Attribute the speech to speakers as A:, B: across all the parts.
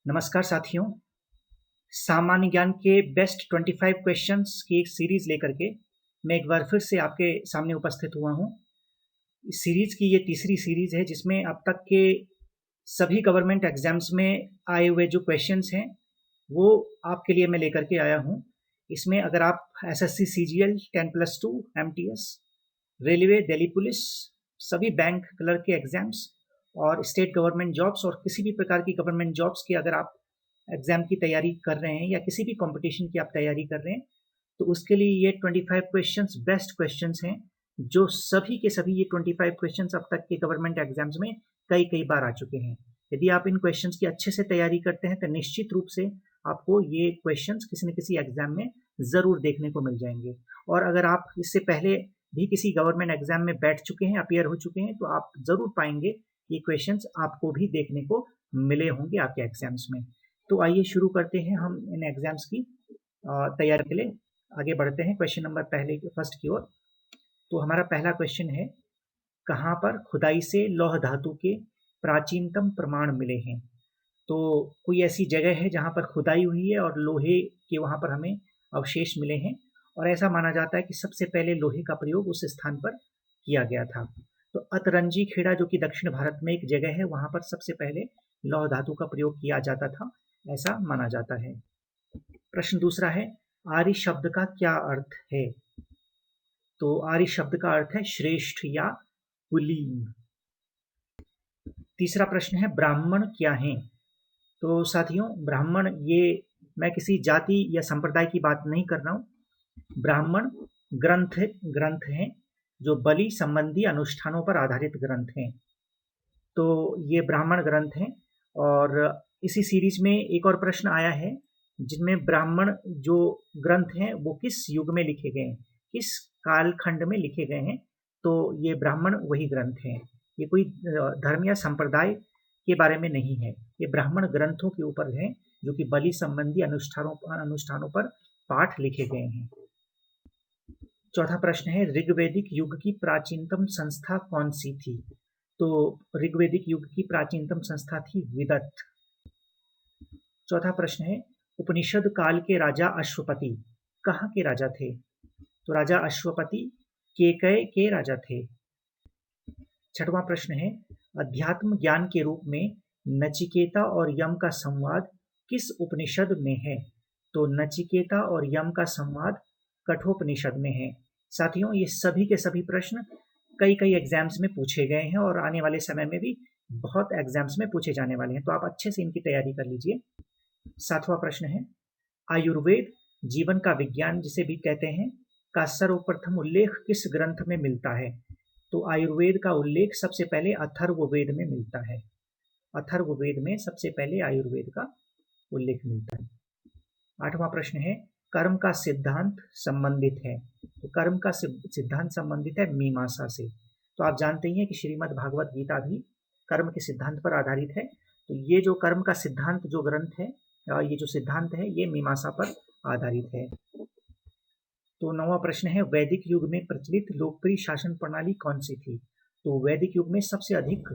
A: नमस्कार साथियों। सामान्य ज्ञान के बेस्ट 25 क्वेश्चंस की एक सीरीज लेकर के मैं एक बार फिर से आपके सामने उपस्थित हुआ हूँ। इस सीरीज की ये तीसरी सीरीज है जिसमें अब तक के सभी गवर्नमेंट एग्जाम्स में आए हुए जो क्वेश्चंस हैं वो आपके लिए मैं लेकर के आया हूँ। इसमें अगर आप SSC CGL 10+2 MTS, railway, Delhi police, सभी बैंक क्लर्क के एग्जाम्स और स्टेट गवर्नमेंट जॉब्स और किसी भी प्रकार की गवर्नमेंट जॉब्स की अगर आप एग्ज़ाम की तैयारी कर रहे हैं या किसी भी कंपटीशन की आप तैयारी कर रहे हैं, तो उसके लिए ये 25 क्वेश्चंस बेस्ट क्वेश्चंस हैं, जो सभी के सभी ये 25 क्वेश्चंस अब तक के गवर्नमेंट एग्जाम्स में कई बार आ चुके हैं। यदि आप इन क्वेश्चंस की अच्छे से तैयारी करते हैं तो निश्चित रूप से आपको ये क्वेश्चंस किसी न किसी एग्जाम में ज़रूर देखने को मिल जाएंगे। और अगर आप इससे पहले भी किसी गवर्नमेंट एग्जाम में बैठ चुके हैं, अपीयर हो चुके हैं, तो आप ज़रूर पाएंगे ये क्वेश्चंस आपको भी देखने को मिले होंगे आपके एग्जाम्स में। तो आइए शुरू करते हैं हम इन एग्जाम्स की तैयारी के लिए आगे बढ़ते हैं क्वेश्चन नंबर फर्स्ट की ओर। तो हमारा पहला क्वेश्चन है, कहाँ पर खुदाई से लौह धातु के प्राचीनतम प्रमाण मिले हैं? तो कोई ऐसी जगह है जहाँ पर खुदाई हुई है और लोहे के वहाँ पर हमें अवशेष मिले हैं, और ऐसा माना जाता है कि सबसे पहले लोहे का प्रयोग उस स्थान पर किया गया था। तो अतरंजी खेड़ा जो कि दक्षिण भारत में एक जगह है, वहाँ पर सबसे पहले लौह धातु का प्रयोग किया जाता था, ऐसा माना जाता है। प्रश्न दूसरा है, आर्य शब्द का क्या अर्थ है? तो आर्य शब्द का अर्थ है श्रेष्ठ या कुलीन। तीसरा प्रश्न है, ब्राह्मण क्या हैं? तो साथियों, ब्राह्मण ये मैं किसी जाति या संप्रदाय की बात नहीं कर रहा हूँ। ब्राह्मण ग्रंथ हैं जो बलि संबंधी अनुष्ठानों पर आधारित ग्रंथ हैं। तो ये ब्राह्मण ग्रंथ हैं। और इसी सीरीज में एक और प्रश्न आया है जिनमें ब्राह्मण जो ग्रंथ हैं वो किस युग में लिखे गए हैं, किस कालखंड में लिखे गए हैं। तो ये ब्राह्मण वही ग्रंथ हैं। ये कोई धर्म या संप्रदाय के बारे में नहीं है, ये ब्राह्मण ग्रंथों के ऊपर है जो कि बलि संबंधी अनुष्ठानों पर पाठ लिखे गए हैं। चौथा प्रश्न है, ऋग्वैदिक युग की प्राचीनतम संस्था कौन सी थी? तो ऋग्वैदिक युग की प्राचीनतम संस्था थी विदत। चौथा प्रश्न है, उपनिषद काल के राजा अश्वपति कहाँ के राजा थे? तो राजा अश्वपति केकय के राजा थे। छठवां प्रश्न है, अध्यात्म ज्ञान के रूप में नचिकेता और यम का संवाद किस उपनिषद में है? तो नचिकेता और यम का संवाद कठोपनिषद में है। साथियों, ये सभी के सभी प्रश्न कई एग्जाम्स में पूछे गए हैं और आने वाले समय में भी बहुत एग्जाम्स में पूछे जाने वाले हैं, तो आप अच्छे से इनकी तैयारी कर लीजिए। सातवां प्रश्न है, आयुर्वेद जीवन का विज्ञान जिसे भी कहते हैं का सर्वप्रथम उल्लेख किस ग्रंथ में मिलता है? तो आयुर्वेद का उल्लेख सबसे पहले अथर्ववेद में मिलता है। अथर्ववेद में सबसे पहले आयुर्वेद का उल्लेख मिलता है। आठवां प्रश्न है, कर्म का सिद्धांत संबंधित है? तो कर्म का सिद्धांत संबंधित है मीमांसा से। तो आप जानते ही हैं कि श्रीमद् भागवत गीता भी कर्म के सिद्धांत पर आधारित है। तो ये जो कर्म का सिद्धांत जो ग्रंथ है, ये जो सिद्धांत है, ये मीमांसा पर आधारित है। तो नौवां प्रश्न है, वैदिक युग में प्रचलित लोकप्रिय शासन प्रणाली कौन सी थी? तो वैदिक युग में सबसे अधिक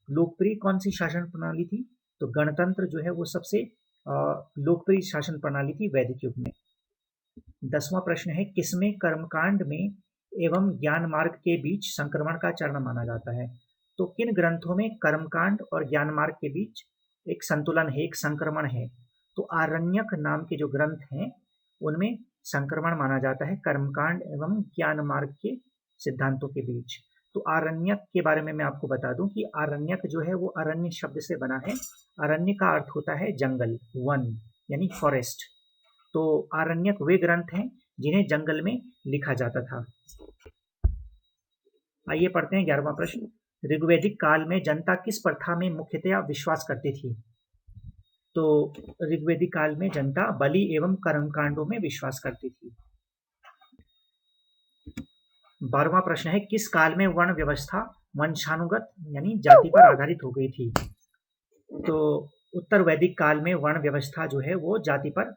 A: लोकप्रिय कौन सी शासन प्रणाली थी? तो गणतंत्र जो है वो सबसे लोकप्रिय शासन प्रणाली थी वैदिक युग में। 10वां प्रश्न है, किसमें कर्मकांड में एवं ज्ञान मार्ग के बीच संक्रमण का चरण माना जाता है? तो किन ग्रंथों में कर्मकांड और ज्ञान मार्ग के बीच एक संतुलन है, एक संक्रमण है? तो आरण्यक नाम के जो ग्रंथ हैं उनमें संक्रमण माना जाता है कर्मकांड एवं ज्ञान मार्ग के सिद्धांतों के बीच। तो आरण्यक के बारे में मैं आपको बता दूं कि आरण्यक जो है वो अरण्य शब्द से बना है। अरण्य का अर्थ होता है जंगल, वन, यानी फॉरेस्ट। तो आरण्यक वे ग्रंथ हैं जिन्हें जंगल में लिखा जाता था। आइए पढ़ते हैं 11वां प्रश्न, ऋग्वैदिक काल में जनता किस प्रथा में मुख्यतया विश्वास करती थी? तो ऋग्वैदिक काल में जनता बलि एवं कर्मकांडों में विश्वास करती थी। 12वां प्रश्न है, किस काल में वर्ण व्यवस्था वंशानुगत यानी जाति पर आधारित हो गई थी? तो उत्तर वैदिक काल में वर्ण व्यवस्था जो है वो जाति पर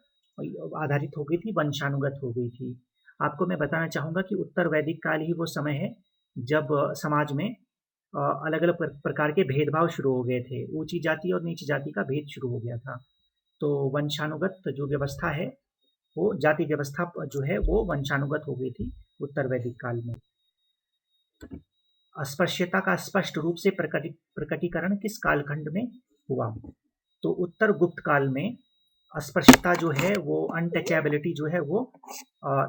A: आधारित हो गई थी, वंशानुगत हो गई थी। आपको मैं बताना चाहूंगा कि उत्तर वैदिक काल ही वो समय है जब समाज में अलग अलग प्रकार के भेदभाव शुरू हो गए थे। ऊंची जाति और नीची जाति का भेद शुरू हो गया था। तो वंशानुगत जो व्यवस्था है वो जाति व्यवस्था जो है वो वंशानुगत हो गई थी उत्तर वैदिक काल में। अस्पृश्यता का स्पष्ट रूप से प्रकटीकरण किस कालखंड में हुआ? तो उत्तर गुप्त काल में अस्पृश्यता जो है वो अनटचेबिलिटी जो है वो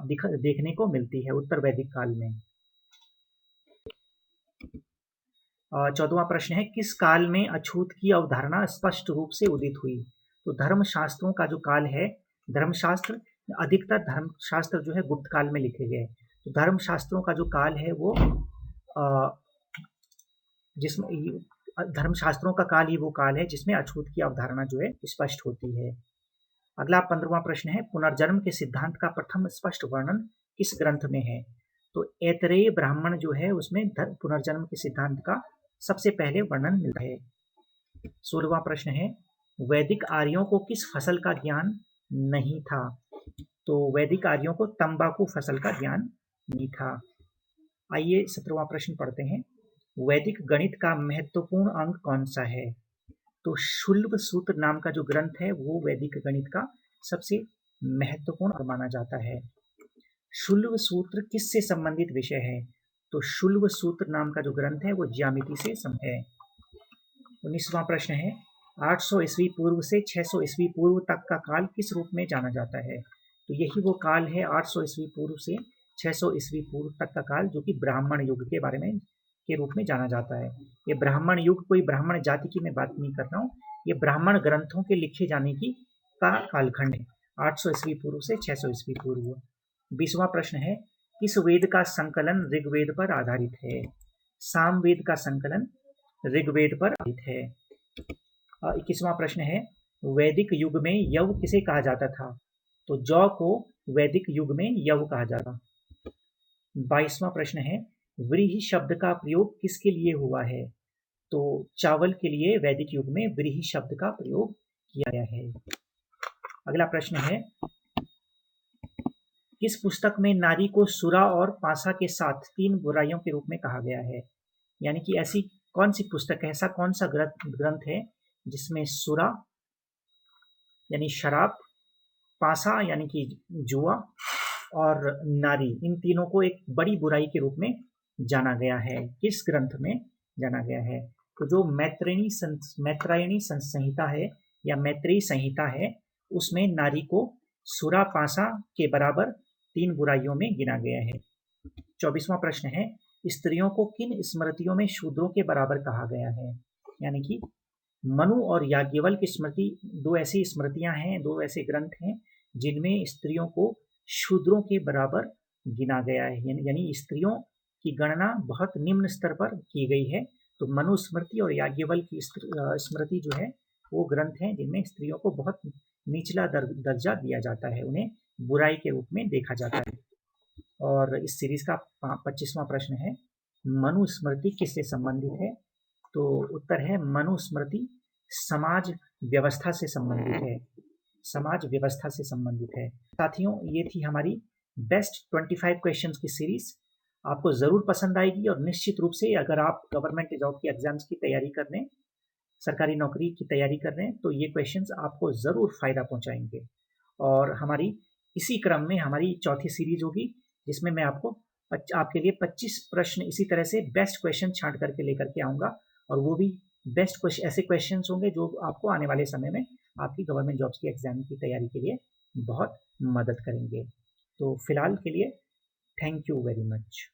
A: देखने को मिलती है उत्तर वैदिक काल में। 14वां प्रश्न है किस काल में अछूत की अवधारणा स्पष्ट रूप से उदित हुई? तो धर्मशास्त्रों का जो काल है, धर्मशास्त्र अधिकतर धर्मशास्त्र जो है गुप्त काल में लिखे गए। तो धर्मशास्त्रों का जो काल है वो जिसमें धर्मशास्त्रों का काल ही वो काल है जिसमें अछूत की अवधारणा जो है स्पष्ट होती है। अगला 15वां प्रश्न है पुनर्जन्म के सिद्धांत का प्रथम स्पष्ट वर्णन किस ग्रंथ में है? तो ऐतरेय ब्राह्मण जो है उसमें पुनर्जन्म के सिद्धांत का सबसे पहले वर्णन मिलता है। 16वां प्रश्न है वैदिक आर्यों को किस फसल का ज्ञान नहीं था? तो वैदिक आर्यों को तंबाकू फसल का ज्ञान नहीं था। आइए 17वां प्रश्न पढ़ते हैं वैदिक गणित का महत्वपूर्ण अंग कौन सा है? तो शुल्ब सूत्र नाम का जो ग्रंथ है वो वैदिक गणित का सबसे महत्वपूर्ण अंग माना जाता है। शुल्ब सूत्र किससे संबंधित विषय है? तो शुल्ब सूत्र नाम का जो ग्रंथ है वो ज्यामिति से संबंधित है। 19वां प्रश्न है 800 ईस्वी पूर्व से 600 ईस्वी पूर्व तक का काल किस रूप में जाना जाता है? तो यही वो काल है 800 ईस्वी पूर्व से 600 ईस्वी पूर्व तक का काल जो कि ब्राह्मण युग के बारे में के रूप में जाना जाता है। ये ब्राह्मण युग कोई ब्राह्मण जाति की मैं बात नहीं कर रहा हूँ, ये ब्राह्मण ग्रंथों के लिखे जाने की का कालखंड है 800 ईस्वी पूर्व से 600 ईस्वी पूर्व। 20वां प्रश्न है किस वेद का संकलन ऋग्वेद पर आधारित है? सामवेद का संकलन ऋग्वेद पर आधारित है। 21वां प्रश्न है वैदिक युग में यव किसे कहा जाता था? तो जौ को वैदिक युग में यव कहा जाता। 22वां प्रश्न है व्रीहि शब्द का प्रयोग किसके लिए हुआ है? तो चावल के लिए वैदिक युग में व्रीहि शब्द का प्रयोग किया गया है। अगला प्रश्न है किस पुस्तक में नारी को सुरा और पासा के साथ 3 बुराइयों के रूप में कहा गया है? यानी कि ऐसी कौन सी पुस्तक है, ऐसा कौन सा ग्रंथ है जिसमें सुरा यानी शराब, पासा यानी कि जुआ और नारी इन तीनों को एक बड़ी बुराई के रूप में जाना गया है? किस ग्रंथ में जाना गया है? तो जो मैत्रायणी संहिता है या मैत्रेयी संहिता है उसमें नारी को सुरा पासा के बराबर 3 बुराइयों में गिना गया है। 24वां प्रश्न है स्त्रियों को किन स्मृतियों में शूद्रों के बराबर कहा गया है? यानी कि मनु और याज्ञवल्क्य की स्मृति 2 ऐसी स्मृतियां हैं, 2 ऐसे ग्रंथ हैं जिनमें स्त्रियों को शूद्रों के बराबर गिना गया है, यानी स्त्रियों की गणना बहुत निम्न स्तर पर की गई है। तो मनुस्मृति और याज्ञवल्क्य की स्मृति जो है वो ग्रंथ हैं जिनमें स्त्रियों को बहुत निचला दर्जा दिया जाता है, उन्हें बुराई के रूप में देखा जाता है। और इस सीरीज का 25वां प्रश्न है मनुस्मृति किससे संबंधित है? तो उत्तर है मनुस्मृति समाज व्यवस्था से संबंधित है, समाज व्यवस्था से संबंधित है। साथियों ये थी हमारी बेस्ट 25 क्वेश्चंस की सीरीज। आपको ज़रूर पसंद आएगी और निश्चित रूप से अगर आप गवर्नमेंट जॉब की एग्जाम्स की तैयारी कर रहे हैं, सरकारी नौकरी की तैयारी कर रहे हैं तो ये क्वेश्चंस आपको ज़रूर फ़ायदा पहुंचाएंगे। और हमारी इसी क्रम में हमारी चौथी सीरीज होगी जिसमें मैं आपके लिए 25 प्रश्न इसी तरह से बेस्ट क्वेश्चन छांट करके लेकर के आऊँगा और वो भी बेस्ट क्वेश्चन ऐसे क्वेश्चन होंगे जो आपको आने वाले समय में आपकी गवर्नमेंट जॉब्स की एग्जाम की तैयारी के लिए बहुत मदद करेंगे। तो फिलहाल के लिए थैंक यू वेरी मच।